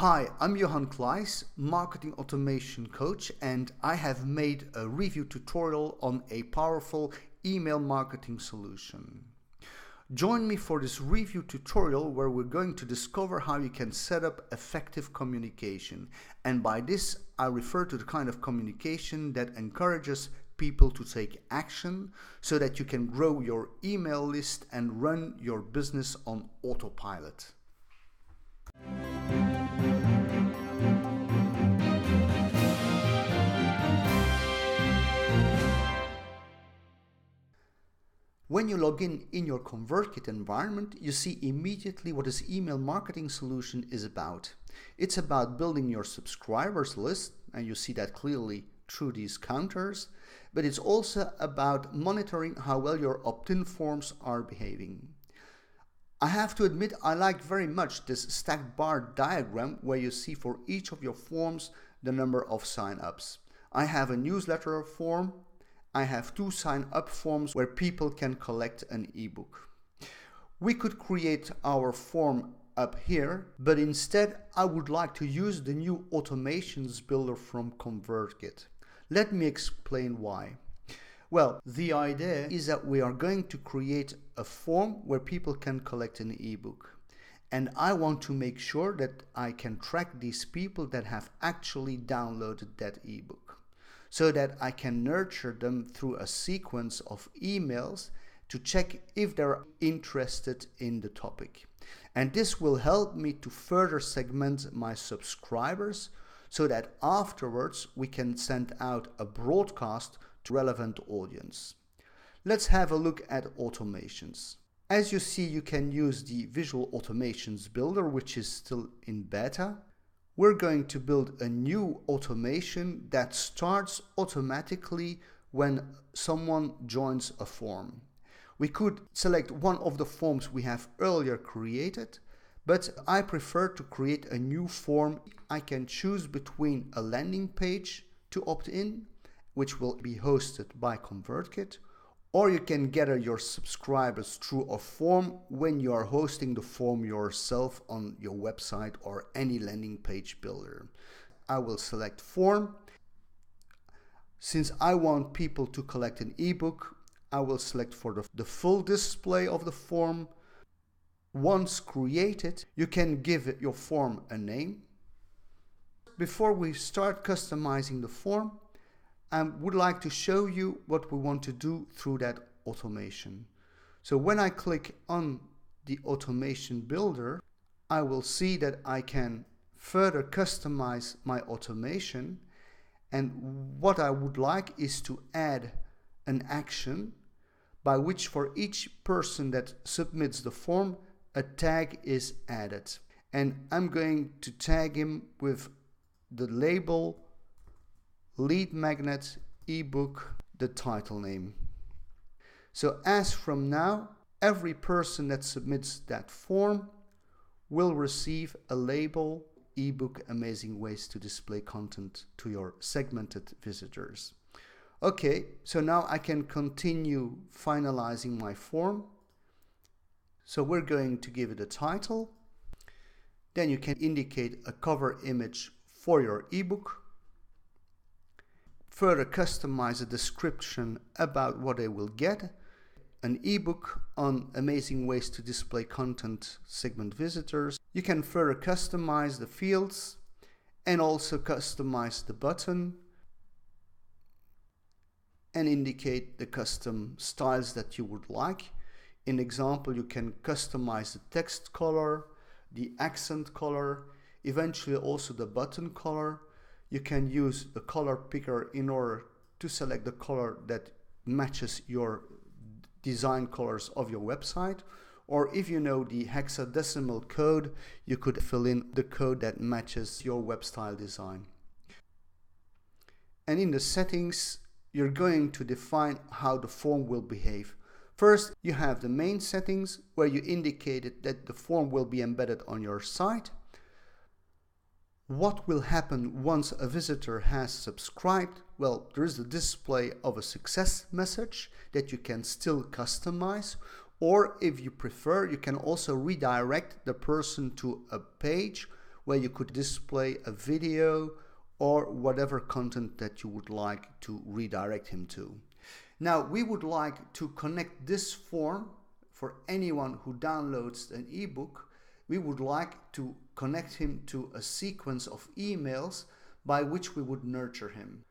Hi, I'm Johan Kleijs, marketing automation coach, and I have made a review tutorial on a powerful email marketing solution. Join me for this review tutorial where we're going to discover how you can set up effective communication. And by this, I refer to the kind of communication that encourages people to take action so that you can grow your email list and run your business on autopilot. When you log in your ConvertKit environment, you see immediately what this email marketing solution is about. It's about building your subscribers list, and you see that clearly through these counters, but it's also about monitoring how well your opt-in forms are behaving. I have to admit, I like very much this stacked bar diagram where you see for each of your forms the number of sign-ups. I have a newsletter form. I have 2 sign-up forms where people can collect an ebook. We could create our form up here, but instead I would like to use the new automations builder from ConvertKit. Let me explain why. Well, the idea is that we are going to create a form where people can collect an ebook. And I want to make sure that I can track these people that have actually downloaded that ebook, so that I can nurture them through a sequence of emails to check if they're interested in the topic. And this will help me to further segment my subscribers so that afterwards we can send out a broadcast to relevant audience. Let's have a look at automations. As you see, you can use the Visual Automations Builder, which is still in beta. We're going to build a new automation that starts automatically when someone joins a form. We could select one of the forms we have earlier created, but I prefer to create a new form. I can choose between a landing page to opt in, which will be hosted by ConvertKit, or you can gather your subscribers through a form when you are hosting the form yourself on your website or any landing page builder. I will select form. Since I want people to collect an ebook, I will select for the full display of the form. Once created, you can give your form a name. Before we start customizing the form, I would like to show you what we want to do through that automation. So when I click on the automation builder, I will see that I can further customize my automation. And what I would like is to add an action by which for each person that submits the form, a tag is added. And I'm going to tag him with the label lead magnet ebook, the title name. So as from now, every person that submits that form will receive a label ebook, amazing ways to display content to your segmented visitors. Okay, so now I can continue finalizing my form. So we're going to give it a title. Then you can indicate a cover image for your ebook. Further customize a description about what they will get. An ebook on amazing ways to display content, segment visitors. You can further customize the fields and also customize the button and indicate the custom styles that you would like. In example, you can customize the text color, the accent color, eventually also the button color. You can use the color picker in order to select the color that matches your design colors of your website. Or if you know the hexadecimal code, you could fill in the code that matches your web style design. And in the settings, you're going to define how the form will behave. First, you have the main settings where you indicated that the form will be embedded on your site. What will happen once a visitor has subscribed? Well, there is the display of a success message that you can still customize, or if you prefer, you can also redirect the person to a page where you could display a video or whatever content that you would like to redirect him to. Now, we would like to connect this form for anyone who downloads an ebook. We would like to connect him to a sequence of emails by which we would nurture him.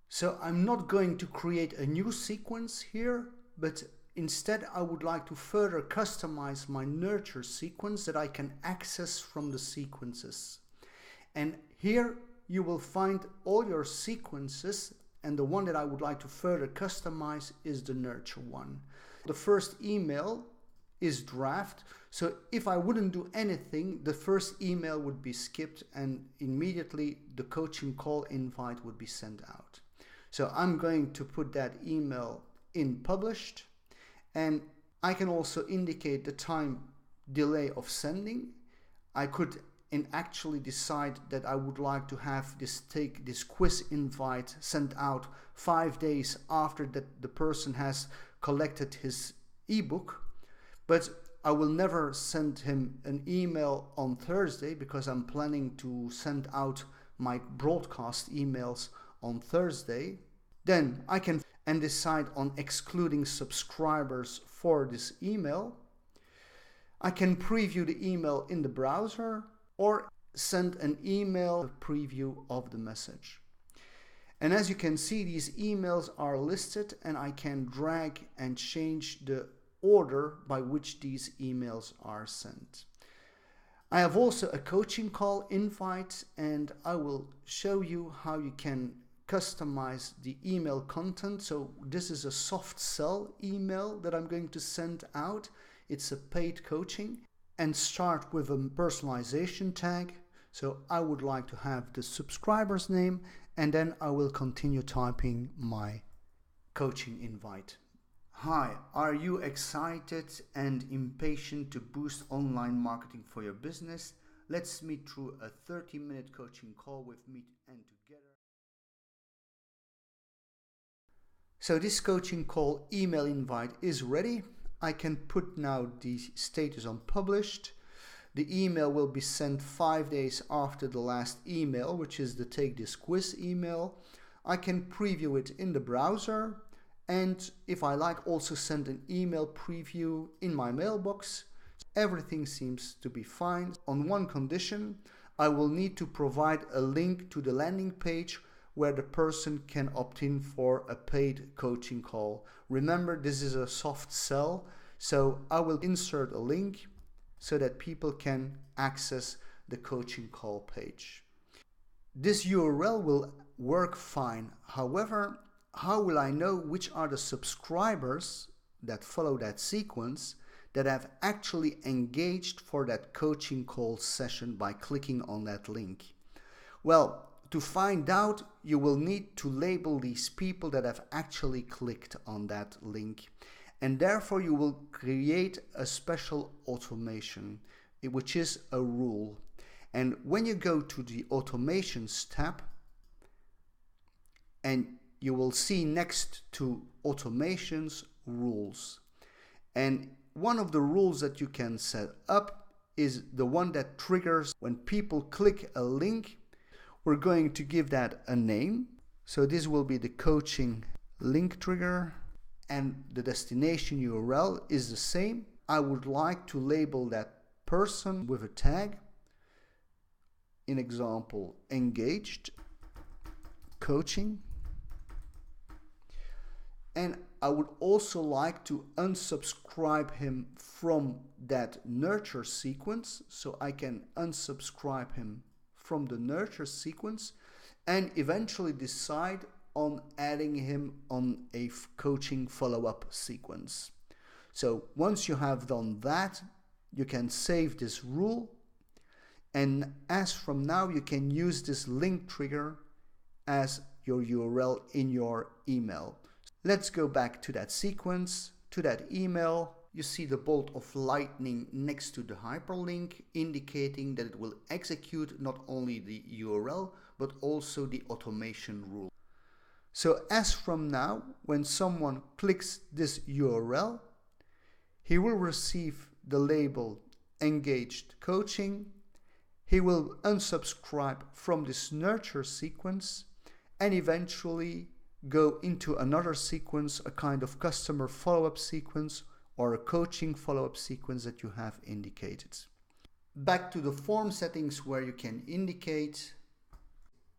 So I'm not going to create a new sequence here, but instead I would like to further customize my nurture sequence that I can access from the sequences. And here you will find all your sequences, and the one that I would like to further customize is the nurture one. The first email is draft, so if I wouldn't do anything, the first email would be skipped and immediately the coaching call invite would be sent out. So I'm going to put that email in published, and I can also indicate the time delay of sending. I could actually decide that I would like to have this quiz invite sent out 5 days after that the person has collected his ebook, but I will never send him an email on Thursday because I'm planning to send out my broadcast emails on Thursday. Then I can decide on excluding subscribers for this email. I can preview the email in the browser or send an email preview of the message. And as you can see, these emails are listed, and I can drag and change the order by which these emails are sent. I have also a coaching call invite, and I will show you how you can customize the email content. So this is a soft sell email that I'm going to send out. It's a paid coaching, and start with a personalization tag. So I would like to have the subscriber's name, and then I will continue typing my coaching invite. Hi, are you excited and impatient to boost online marketing for your business? Let's meet through a 30-minute coaching call with me and together. So this coaching call email invite is ready. I can put now the status on published. The email will be sent 5 days after the last email, which is the Take This Quiz email. I can preview it in the browser, and if I like, also send an email preview in my mailbox. Everything seems to be fine. On one condition, I will need to provide a link to the landing page where the person can opt in for a paid coaching call. Remember, this is a soft sell, so I will insert a link so that people can access the coaching call page. This URL will work fine. However, how will I know which are the subscribers that follow that sequence that have actually engaged for that coaching call session by clicking on that link? Well, to find out, you will need to label these people that have actually clicked on that link. And therefore you will create a special automation, which is a rule. And when you go to the automations tab, and you will see next to automations rules. And one of the rules that you can set up is the one that triggers when people click a link. We're going to give that a name. So this will be the coaching link trigger, and the destination URL is the same. I would like to label that person with a tag. In example, engaged coaching. And I would also like to unsubscribe him from that nurture sequence. So I can unsubscribe him from the nurture sequence and eventually decide on adding him on a coaching follow-up sequence. So once you have done that, you can save this rule, and as from now you can use this link trigger as your URL in your email. Let's go back to that sequence, to that email. You see the bolt of lightning next to the hyperlink, indicating that it will execute not only the URL but also the automation rule. So as from now, when someone clicks this URL, he will receive the label engaged coaching. he will unsubscribe from this nurture sequence and eventually go into another sequence, a kind of customer follow-up sequence or a coaching follow-up sequence that you have indicated. Back to the form settings where you can indicate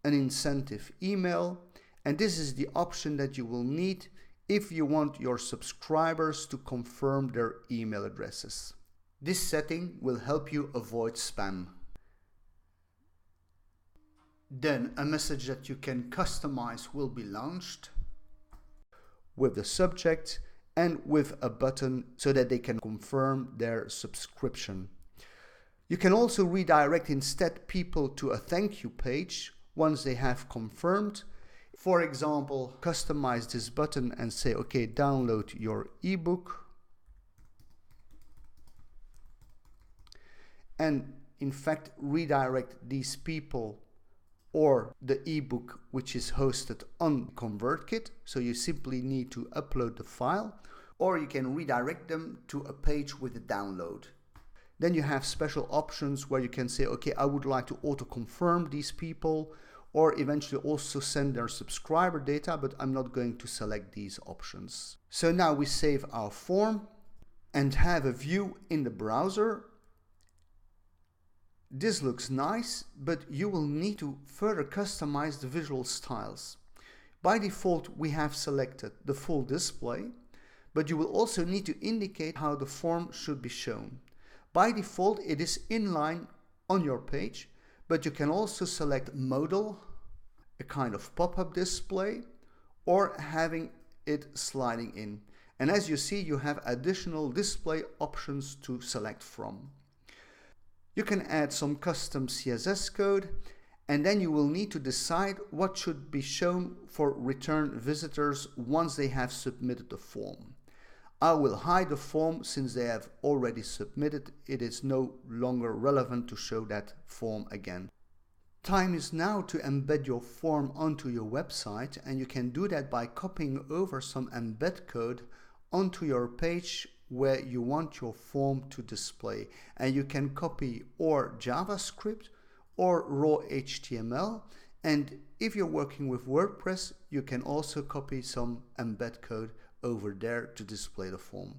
an incentive email, and this is the option that you will need if you want your subscribers to confirm their email addresses. This setting will help you avoid spam. Then a message that you can customize will be launched with the subject and with a button so that they can confirm their subscription. You can also redirect instead people to a thank you page once they have confirmed. For example, customize this button and say, okay, download your ebook. And in fact, redirect these people or the ebook which is hosted on ConvertKit. So you simply need to upload the file, or you can redirect them to a page with a download. Then you have special options where you can say, okay, I would like to auto-confirm these people, or eventually also send their subscriber data, but I'm not going to select these options. So now we save our form and have a view in the browser. This looks nice, but you will need to further customize the visual styles. By default, we have selected the full display, but you will also need to indicate how the form should be shown. By default, it is inline on your page, but you can also select modal, a kind of pop-up display, or having it sliding in. And as you see, you have additional display options to select from. You can add some custom CSS code, and then you will need to decide what should be shown for return visitors once they have submitted the form. I will hide the form since they have already submitted. It is no longer relevant to show that form again. Time is now to embed your form onto your website, and you can do that by copying over some embed code onto your page where you want your form to display. And you can copy or JavaScript or raw HTML. And if you're working with WordPress, you can also copy some embed code over there to display the form.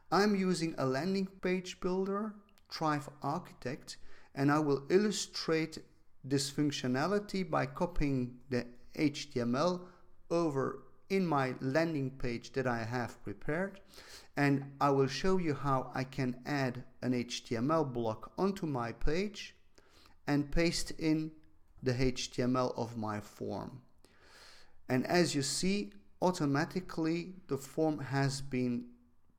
I'm using a landing page builder, Thrive Architect, and I will illustrate this functionality by copying the HTML over in my landing page that I have prepared, and I will show you how I can add an HTML block onto my page and paste in the HTML of my form. And as you see, automatically the form has been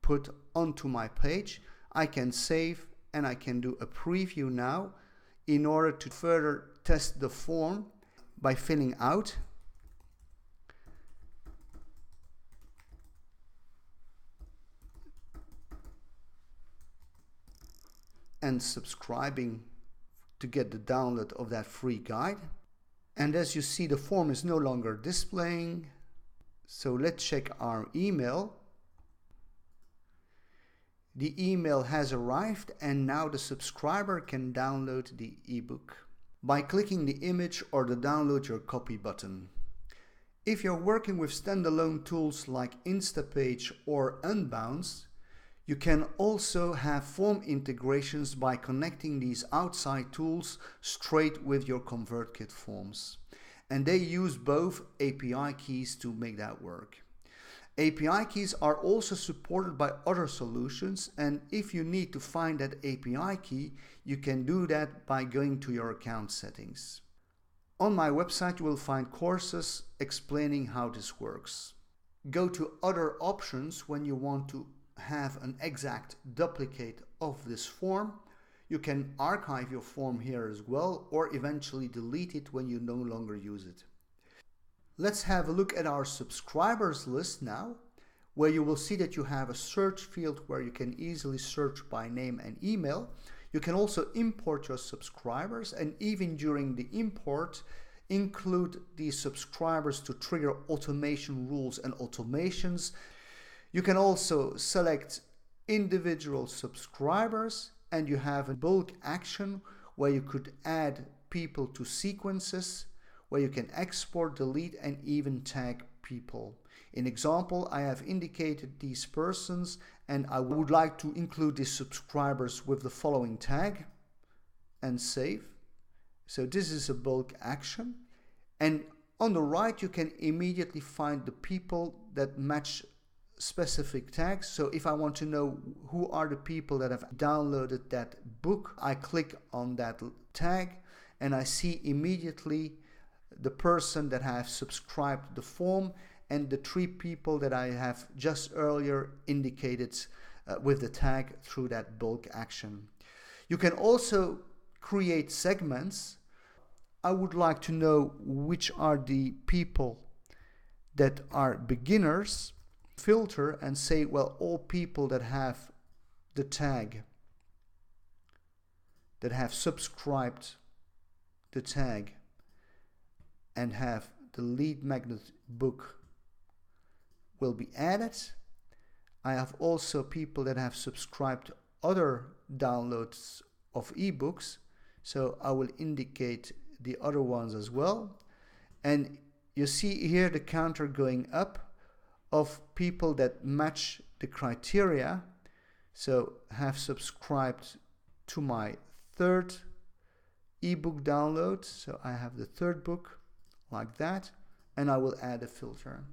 put onto my page. I can save and I can do a preview now in order to further test the form by filling out and subscribing to get the download of that free guide. And as you see, the form is no longer displaying. So let's check our email. The email has arrived, and now the subscriber can download the ebook by clicking the image or the download your copy button. If you're working with standalone tools like Instapage or Unbounce, you can also have form integrations by connecting these outside tools straight with your ConvertKit forms. And they use both API keys to make that work. API keys are also supported by other solutions, and if you need to find that API key, you can do that by going to your account settings. On my website you will find courses explaining how this works. Go to other options when you want to have an exact duplicate of this form. You can archive your form here as well, or eventually delete it when you no longer use it. Let's have a look at our subscribers list now, where you will see that you have a search field where you can easily search by name and email. You can also import your subscribers, and even during the import, include these subscribers to trigger automation rules and automations. You can also select individual subscribers, and you have a bulk action where you could add people to sequences, where you can export, delete, and even tag people. In example, I have indicated these persons, and I would like to include these subscribers with the following tag, and save. So this is a bulk action. And on the right, you can immediately find the people that match specific tags. So if I want to know who are the people that have downloaded that book, I click on that tag and I see immediately the person that has subscribed the form and the 3 people that I have just earlier indicated with the tag through that bulk action. You can also create segments. I would like to know which are the people that are beginners. Filter and say, well, all people that have the tag, that have subscribed the tag and have the lead magnet book will be added. I have also people that have subscribed other downloads of ebooks, so I will indicate the other ones as well. And you see here the counter going up of people that match the criteria, so have subscribed to my 3rd ebook download. So I have the 3rd book like that, and I will add a filter.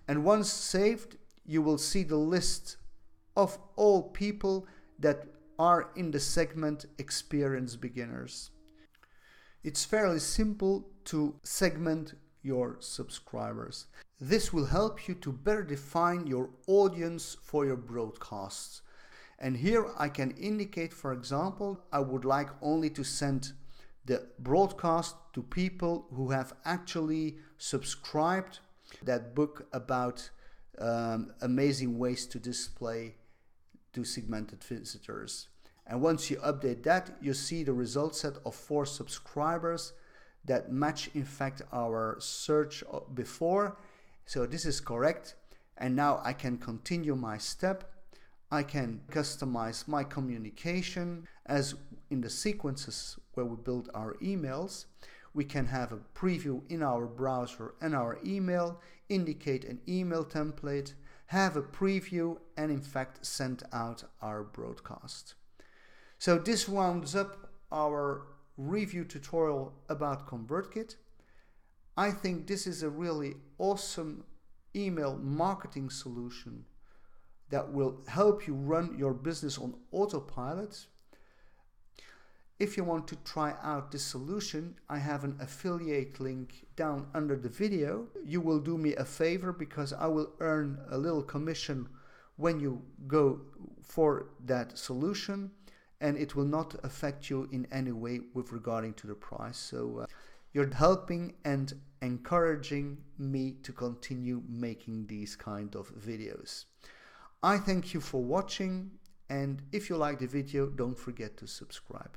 And once saved, you will see the list of all people that are in the segment experienced beginners. It's fairly simple to segment your subscribers. This will help you to better define your audience for your broadcasts. And here I can indicate, for example, I would like only to send the broadcast to people who have actually subscribed that book about amazing ways to display to segmented visitors. And once you update that, you see the result set of 4 subscribers that match in fact our search before. So this is correct, and now I can continue my step. I can customize my communication as in the sequences where we build our emails. We can have a preview in our browser and our email, indicate an email template, have a preview, and in fact send out our broadcast. So this rounds up our review tutorial about ConvertKit. I think this is a really awesome email marketing solution that will help you run your business on autopilot. If you want to try out this solution, I have an affiliate link down under the video. You will do me a favor because I will earn a little commission when you go for that solution, and it will not affect you in any way with regarding to the price. So you're helping and encouraging me to continue making these kind of videos. I thank you for watching, and if you like the video, don't forget to subscribe.